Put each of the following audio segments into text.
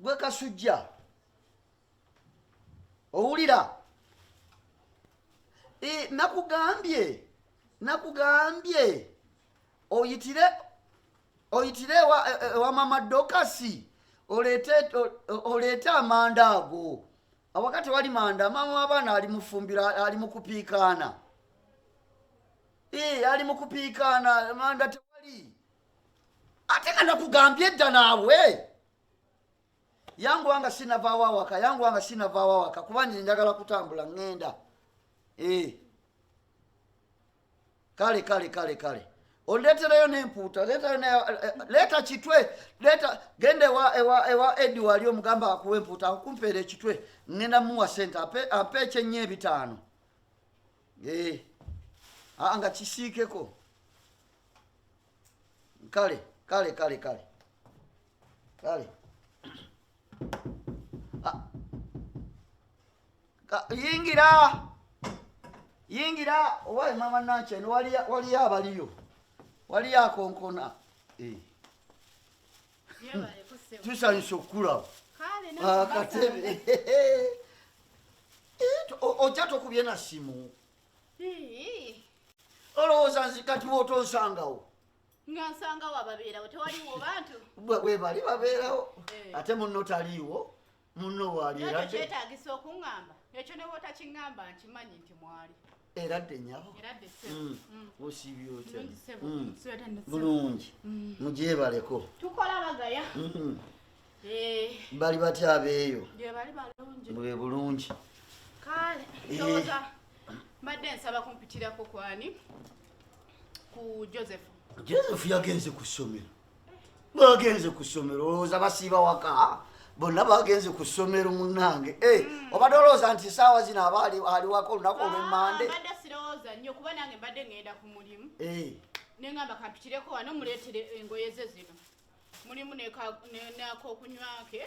gwe kasujja owulira nakugambye oyitire wa mama Dokasi olete amanda ago awakati wali manda mama w'abaana ali mufumbira ali mukupiikaana ali mukupiikaana manda tewali ate nga nakugambye edda naawe yangu wanga sinava wawaka kuba nze njagala kutambula ngenda kale oletereyo n'empuuta leeta kitwe gende ewa Edi wali omugamba akuwa empuuta akumpeera ekitwe ngenda muwa sente ampe ekyennya 5 nga kisiikeko kale yingira owaye mama Nanchene waliyo abaliyo waliyo akonkona tusanyusa okulaba akatebe ojja tokubye na simu olowooza nzikati bw'otonsangawo nga nsangawo ababeerawo tewaliwo bantu bwe bali babeerawo ate munno taliiwo munno waali kyetagisa okuŋŋamba ekyo ne bw'otakiŋŋamba nkimanyi nti mwali eradde nyabo osibye otya bulungi mugyebaleko tukola bagaya bali batya abeeyo bali balungi bwe bulungi kale ndowooza mbadde nsaba kumpitirako kwani ku Joseph yagenze ku ssomero bagenze ku ssomero olowooza basiiba waka bonna bagenze ku ssomero munnange obadde olowooza nti saawa zino aba ali waka olunaku olw'emmande mbadde sirowooza nnyo kuba nange mbadde ngenda ku mulimu neŋŋamba kampitireko wano muleetere engoye ze zino mulimu n'akookunywake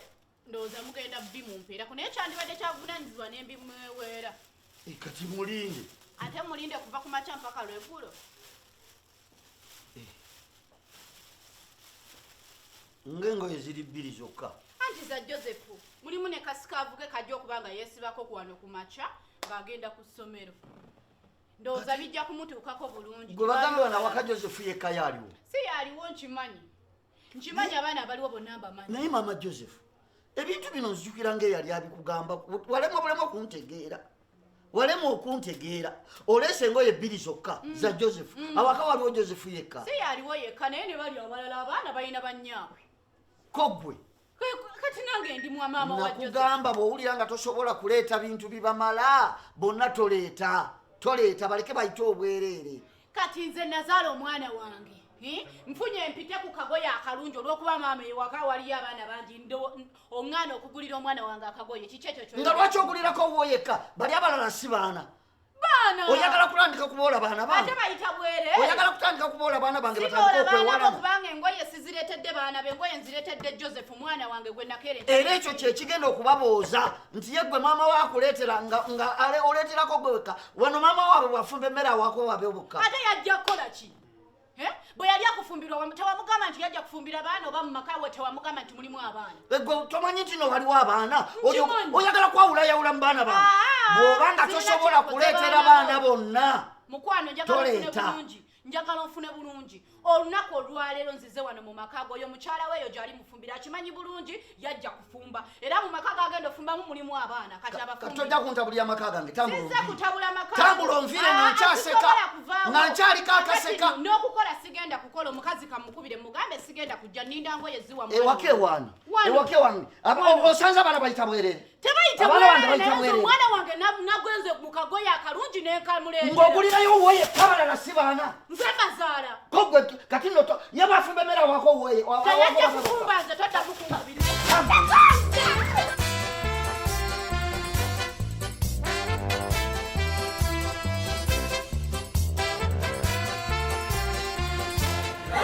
ndowooza mugenda bimumpeerako naye kyandibadde kyavunanyizibwa n'embimweweera kati mulinde ate mulinde kuva ku makya mpaka lweggulo ng'engoye ziri 2 zokka anti za Joseph mulimu ne kasikaavu ke kajja okuba nga yeesibako kuwano ku makya ng'agenda ku ssomero ndowooza bijja kumutuukako bulungi gwe bagambe wana waka Joseph yekka yaaliwo si yaaliwo nkimanyi abaana abaliwo bonna mbamanyi naye mama Joseph ebintu bino nzijukira ng'eyali abikugamba walema okuntegeera oleese engoye 2 zokka za Joseph awaka waliwo Joseph yekka si yaaliwo yekka naye ne bali abalala abaana balina bannyaabwe kogwe kati nange ndi mwa maama wa Joseph nakugamba bw'owulira nga tosobola kuleeta bintu bibamala bonna toleeta baleke bayite obwereere kati nze nazaala omwana wange nfunye empite ku kagoye akalungi olw'okuba maama ewaka waliyo abaana bangi oŋŋaana okugulira omwana wange akagoye kiki ekyo nga lwaki ogulirako owoyekka bali abalala si baana oyagala kutandika kuboola baana bange ate bayita bwereere oyagala kutandika kuboola baana bange batandika okwewalamu kubanga engoye sizireetedde baana be engoye nzireetedde Joseph omwana wange gwe nakeere era ekyo kyekigenda okubabooza nti ye gwe maama waakuleetera nga oleeterako gwe wekka wano maama waabwe bwafumba emmere awaako wabe bokka ate yajja kukola ki bwe yali akufumbirwa tewamugamba nti yajja kufumbira baana oba mu maka we tewamugamba nti mulimu abaana gwe tomanyi nti no waliwo abaana oyagala kwawulayawula mu baana bange bw'obanga tosobola kuleetera baana bonna mukwano njagala onfune bulungi olunaku olwaleero nzize wano mu maka go oyo mukyala weeyo gyali mufumbira akimanyi bulungi yajja kufumba era mu maka gagenda ofumbamu mulimu abaana kati tojja kuntabulira amaka gange kutabula maka tambula onviire nga nkyaseka nga nkyaliko akaseka n'okukola sigenda kukola omukazi kamukubire mugambe sigenda kujja ninda ngoye ziwa ewake wange osanze abaana bayita bwerere tebayita bwerere omwana wange nagwenze mu kagoye akalungi nenkamuleetera ng'ogulirayo owoye kabalala si baana nze bazaala kogwe kati noto yabafumba emmere awako owoye teyajja kufumba nze todda mukungabiri